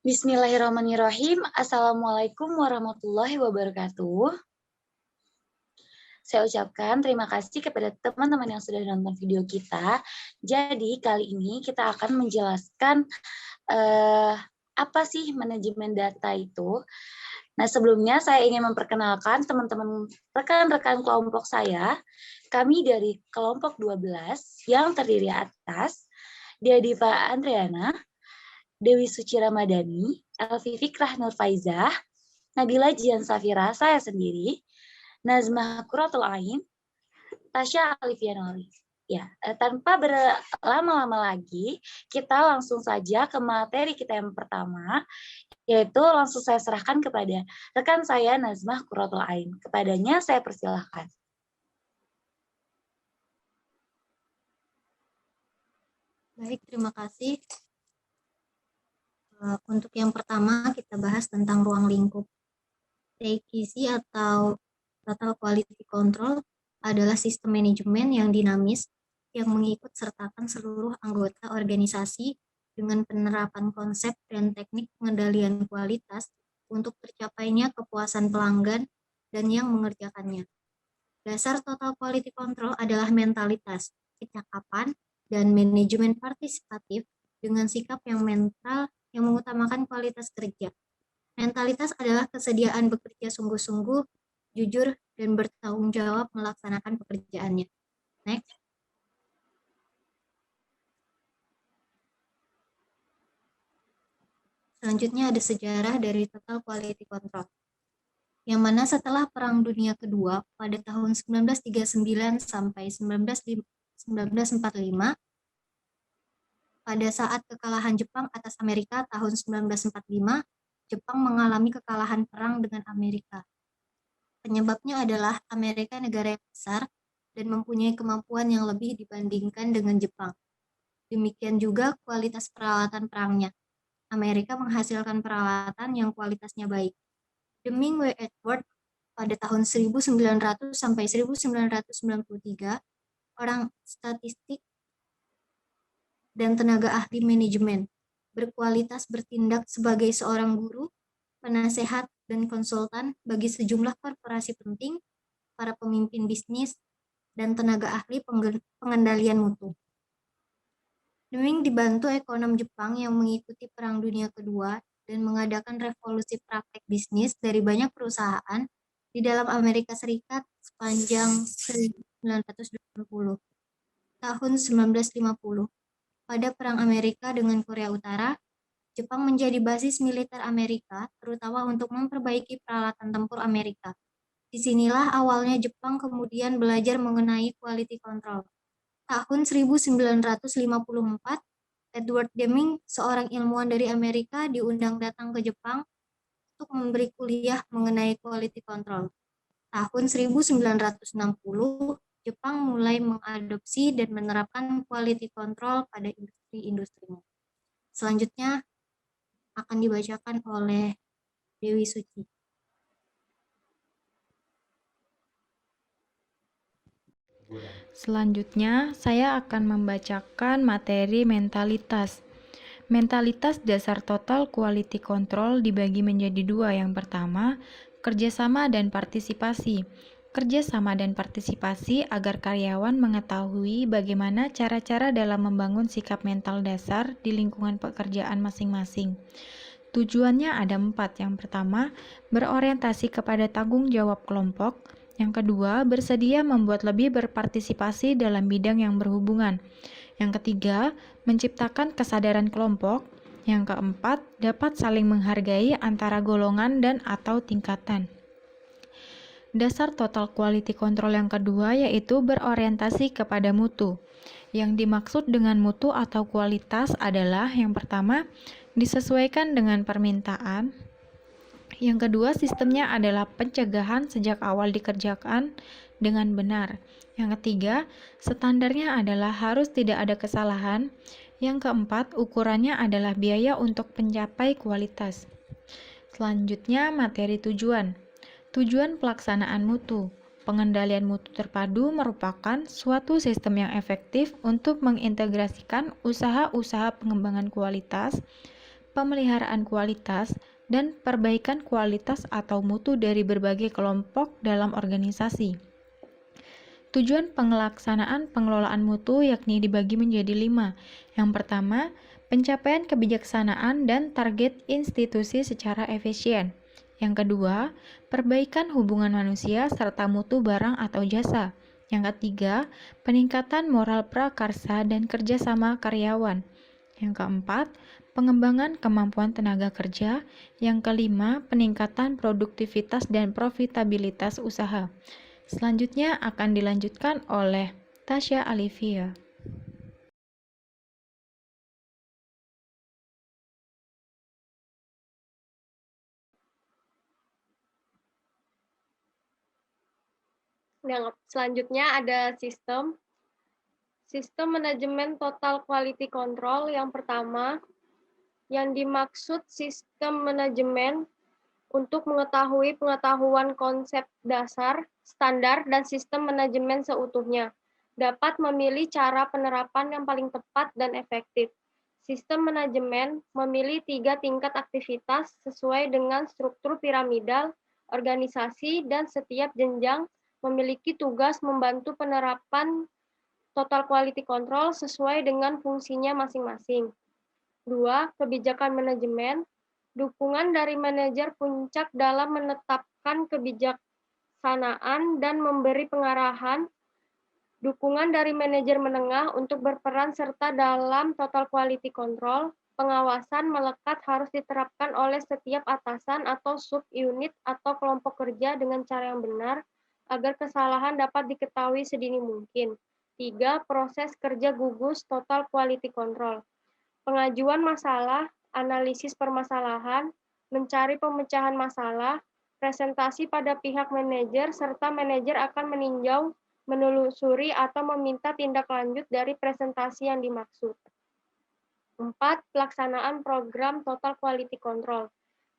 Bismillahirrahmanirrahim. Assalamualaikum warahmatullahi wabarakatuh. Saya ucapkan terima kasih kepada teman-teman yang sudah nonton video kita. Jadi kali ini kita akan menjelaskan apa sih manajemen data itu. Nah, sebelumnya saya ingin memperkenalkan teman-teman rekan-rekan kelompok saya. Kami dari kelompok 12 yang terdiri atas Diadiva Andriana, Dewi Suci Ramadhani, Elvi Fikrah Nurfaizah, Nabila Jian Safira, saya sendiri, Nazmah Quratul Ain, Tasya Alifianoli. Ya, tanpa berlama-lama lagi, kita langsung saja ke materi kita yang pertama, yaitu langsung saya serahkan kepada rekan saya Nazmah Quratul Ain. Kepadanya saya persilahkan. Baik, terima kasih. Untuk yang pertama, kita bahas tentang ruang lingkup. TQC atau Total Quality Control adalah sistem manajemen yang dinamis yang mengikut sertakan seluruh anggota organisasi dengan penerapan konsep dan teknik pengendalian kualitas untuk tercapainya kepuasan pelanggan dan yang mengerjakannya. Dasar Total Quality Control adalah mentalitas, kecakapan, dan manajemen partisipatif dengan sikap yang yang mengutamakan kualitas kerja. Mentalitas adalah kesediaan bekerja sungguh-sungguh, jujur, dan bertanggung jawab melaksanakan pekerjaannya. Next. Selanjutnya ada sejarah dari Total Quality Control, yang mana setelah Perang Dunia Kedua pada tahun 1939 sampai 1945, pada saat kekalahan Jepang atas Amerika tahun 1945, Jepang mengalami kekalahan perang dengan Amerika. Penyebabnya adalah Amerika negara yang besar dan mempunyai kemampuan yang lebih dibandingkan dengan Jepang. Demikian juga kualitas peralatan perangnya. Amerika menghasilkan peralatan yang kualitasnya baik. Deming W. Edward pada tahun 1900 sampai 1993, orang statistik dan tenaga ahli manajemen, berkualitas bertindak sebagai seorang guru, penasehat, dan konsultan bagi sejumlah korporasi penting, para pemimpin bisnis, dan tenaga ahli pengendalian mutu. Deming dibantu ekonom Jepang yang mengikuti Perang Dunia Kedua dan mengadakan revolusi praktek bisnis dari banyak perusahaan di dalam Amerika Serikat sepanjang 1980. Tahun 1950. Pada Perang Amerika dengan Korea Utara, Jepang menjadi basis militer Amerika, terutama untuk memperbaiki peralatan tempur Amerika. Disinilah awalnya Jepang kemudian belajar mengenai quality control. Tahun 1954, Edward Deming, seorang ilmuwan dari Amerika, diundang datang ke Jepang untuk memberi kuliah mengenai quality control. Tahun 1960, Jepang mulai mengadopsi dan menerapkan quality control pada industri-industrinya. Selanjutnya akan dibacakan oleh Dewi Suci. Selanjutnya, saya akan membacakan materi mentalitas. Mentalitas dasar total quality control dibagi menjadi dua. Yang pertama, kerjasama dan partisipasi. Kerjasama dan partisipasi agar karyawan mengetahui bagaimana cara-cara dalam membangun sikap mental dasar di lingkungan pekerjaan masing-masing. Tujuannya ada 4. Yang pertama, berorientasi kepada tanggung jawab kelompok. Yang kedua, bersedia membuat lebih berpartisipasi dalam bidang yang berhubungan. Yang ketiga, menciptakan kesadaran kelompok. Yang keempat, dapat saling menghargai antara golongan dan atau tingkatan. Dasar total quality control yang kedua yaitu berorientasi kepada mutu. Yang dimaksud dengan mutu atau kualitas adalah yang pertama, disesuaikan dengan permintaan. Yang kedua, sistemnya adalah pencegahan sejak awal dikerjakan dengan benar. Yang ketiga, standarnya adalah harus tidak ada kesalahan. Yang keempat, ukurannya adalah biaya untuk mencapai kualitas. Selanjutnya, materi tujuan. Tujuan pelaksanaan mutu. Pengendalian mutu terpadu merupakan suatu sistem yang efektif untuk mengintegrasikan usaha-usaha pengembangan kualitas, pemeliharaan kualitas, dan perbaikan kualitas atau mutu dari berbagai kelompok dalam organisasi. Tujuan pelaksanaan pengelolaan mutu yakni dibagi menjadi 5. Yang pertama, pencapaian kebijaksanaan dan target institusi secara efisien. Yang kedua, perbaikan hubungan manusia serta mutu barang atau jasa. Yang ketiga, peningkatan moral prakarsa dan kerjasama karyawan. Yang keempat, pengembangan kemampuan tenaga kerja. Yang kelima, peningkatan produktivitas dan profitabilitas usaha. Selanjutnya akan dilanjutkan oleh Tasya Alivia. Yang selanjutnya ada sistem manajemen total quality control. Yang pertama, yang dimaksud sistem manajemen untuk mengetahui pengetahuan konsep dasar, standar, dan sistem manajemen seutuhnya. Dapat memilih cara penerapan yang paling tepat dan efektif. Sistem manajemen memilih 3 tingkat aktivitas sesuai dengan struktur piramidal, organisasi, dan setiap jenjang memiliki tugas membantu penerapan total quality control sesuai dengan fungsinya masing-masing. 2. Kebijakan manajemen. Dukungan dari manajer puncak dalam menetapkan kebijaksanaan dan memberi pengarahan. Dukungan dari manajer menengah untuk berperan serta dalam total quality control. Pengawasan melekat harus diterapkan oleh setiap atasan atau sub-unit atau kelompok kerja dengan cara yang benar agar kesalahan dapat diketahui sedini mungkin. 3. Proses kerja gugus total quality control. Pengajuan masalah, analisis permasalahan, mencari pemecahan masalah, presentasi pada pihak manajer, serta manajer akan meninjau, menelusuri, atau meminta tindak lanjut dari presentasi yang dimaksud. 4. Pelaksanaan program Total Quality Control.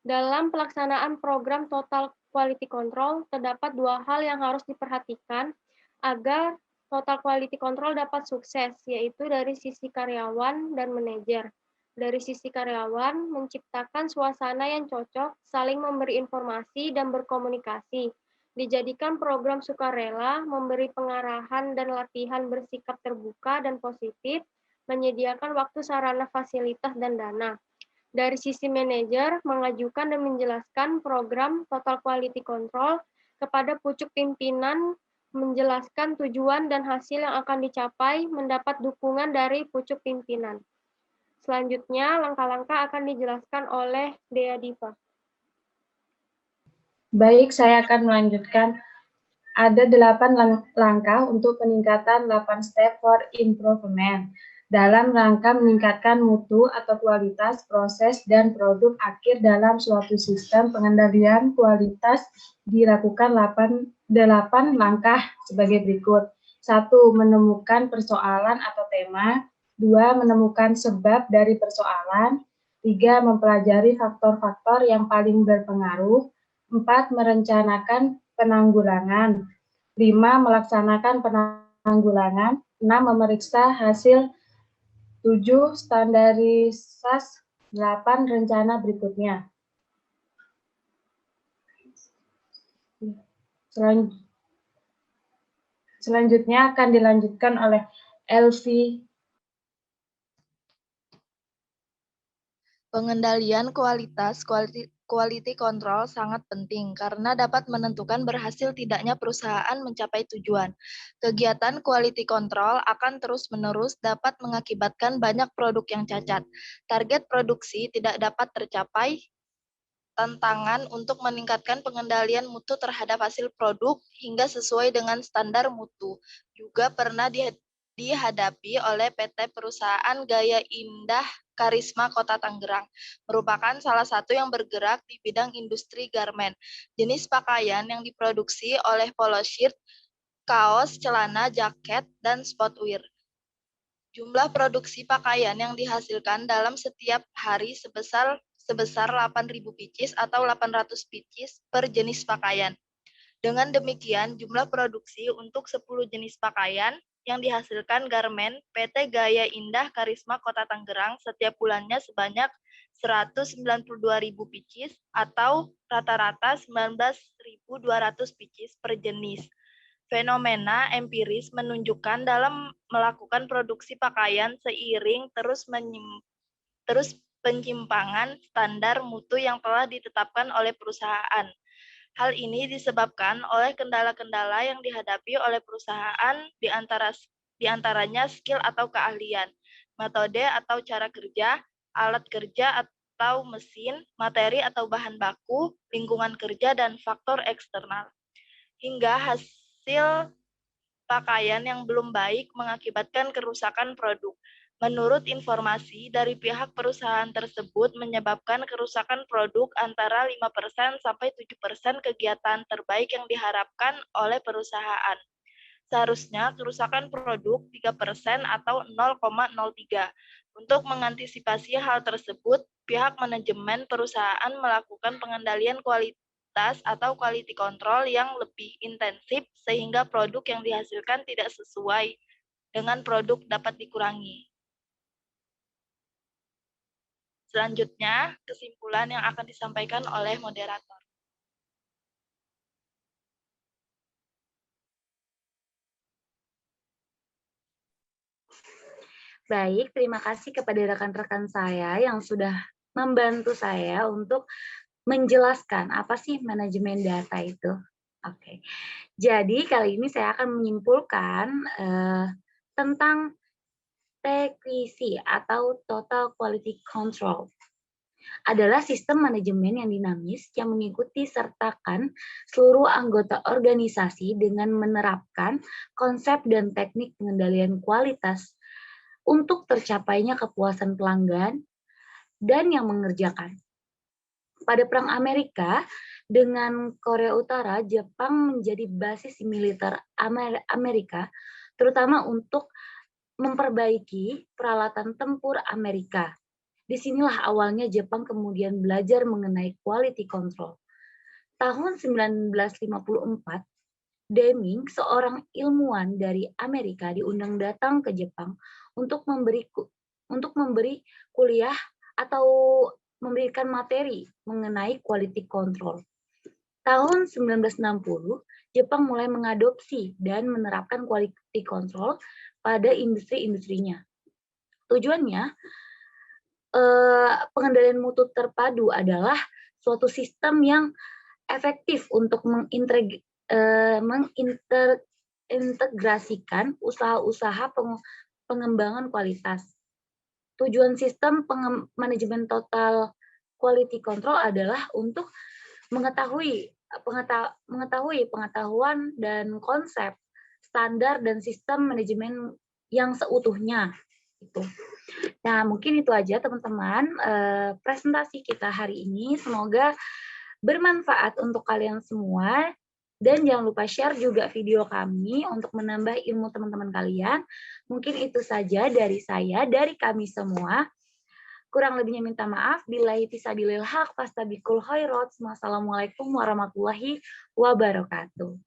Dalam pelaksanaan program Total Quality Control, terdapat 2 hal yang harus diperhatikan agar Total Quality Control dapat sukses, yaitu dari sisi karyawan dan manajer. Dari sisi karyawan, menciptakan suasana yang cocok, saling memberi informasi dan berkomunikasi. Dijadikan program sukarela, memberi pengarahan dan latihan bersikap terbuka dan positif, menyediakan waktu, sarana, fasilitas, dan dana. Dari sisi manajer, mengajukan dan menjelaskan program Total Quality Control kepada pucuk pimpinan, menjelaskan tujuan dan hasil yang akan dicapai, mendapat dukungan dari pucuk pimpinan. Selanjutnya, langkah-langkah akan dijelaskan oleh Dea Diva. Baik, saya akan melanjutkan. Ada 8 langkah untuk peningkatan 8 step for improvement dalam rangka meningkatkan mutu atau kualitas proses dan produk akhir dalam suatu sistem pengendalian kualitas. Dilakukan 8 langkah sebagai berikut. 1. Menemukan persoalan atau tema. 2. Menemukan sebab dari persoalan. 3. Mempelajari faktor-faktor yang paling berpengaruh. 4. Merencanakan penanggulangan. 5. Melaksanakan penanggulangan. 6. Memeriksa hasil. 7. Standarisasi. 8. Rencana berikutnya. Selanjutnya akan dilanjutkan oleh Elvi. Pengendalian kualitas quality control sangat penting karena dapat menentukan berhasil tidaknya perusahaan mencapai tujuan. Kegiatan quality control akan terus-menerus dapat mengakibatkan banyak produk yang cacat. Target produksi tidak dapat tercapai. Tantangan untuk meningkatkan pengendalian mutu terhadap hasil produk hingga sesuai dengan standar mutu juga pernah dihadapi oleh PT Perusahaan Gaya Indah Karisma Kota Tangerang, merupakan salah satu yang bergerak di bidang industri garment. Jenis pakaian yang diproduksi oleh polo shirt, kaos, celana, jaket, dan sportwear. Jumlah produksi pakaian yang dihasilkan dalam setiap hari sebesar 8.000 pieces atau 800 pieces per jenis pakaian. Dengan demikian, jumlah produksi untuk 10 jenis pakaian yang dihasilkan garmen PT Gaya Indah Karisma Kota Tangerang setiap bulannya sebanyak 192.000 pieces atau rata-rata 19.200 pieces per jenis. Fenomena empiris menunjukkan dalam melakukan produksi pakaian seiring terus penyimpangan standar mutu yang telah ditetapkan oleh perusahaan. Hal ini disebabkan oleh kendala-kendala yang dihadapi oleh perusahaan di antaranya skill atau keahlian, metode atau cara kerja, alat kerja atau mesin, materi atau bahan baku, lingkungan kerja, dan faktor eksternal. Hingga hasil pakaian yang belum baik mengakibatkan kerusakan produk. Menurut informasi dari pihak perusahaan tersebut menyebabkan kerusakan produk antara 5% sampai 7% kegiatan terbaik yang diharapkan oleh perusahaan. Seharusnya kerusakan produk 3% atau 0,03. Untuk mengantisipasi hal tersebut, pihak manajemen perusahaan melakukan pengendalian kualitas atau quality control yang lebih intensif sehingga produk yang dihasilkan tidak sesuai dengan produk dapat dikurangi. Selanjutnya, kesimpulan yang akan disampaikan oleh moderator. Baik, terima kasih kepada rekan-rekan saya yang sudah membantu saya untuk menjelaskan apa sih manajemen data itu. Oke, jadi kali ini saya akan menyimpulkan tentang TQC atau Total Quality Control. Adalah sistem manajemen yang dinamis yang mengikuti sertakan seluruh anggota organisasi dengan menerapkan konsep dan teknik pengendalian kualitas untuk tercapainya kepuasan pelanggan dan yang mengerjakan. Pada Perang Amerika dengan Korea Utara, Jepang menjadi basis militer Amerika, terutama untuk memperbaiki peralatan tempur Amerika. Disinilah awalnya Jepang kemudian belajar mengenai quality control. Tahun 1954, Deming, seorang ilmuwan dari Amerika, diundang datang ke Jepang untuk memberi kuliah atau memberikan materi mengenai quality control. Tahun 1960, Jepang mulai mengadopsi dan menerapkan quality control pada industri-industrinya. Tujuannya, pengendalian mutu terpadu adalah suatu sistem yang efektif untuk mengintegrasikan usaha-usaha pengembangan kualitas. Tujuan sistem manajemen total quality control adalah untuk mengetahui pengetahuan dan konsep, standar dan sistem manajemen yang seutuhnya. Gitu. Nah, mungkin itu aja teman-teman presentasi kita hari ini. Semoga bermanfaat untuk kalian semua. Dan jangan lupa share juga video kami untuk menambah ilmu teman-teman kalian. Mungkin itu saja dari saya, dari kami semua. Kurang lebihnya minta maaf. Billahi fisabilil haq, fastabiqul khairat. Wassalamualaikum warahmatullahi wabarakatuh.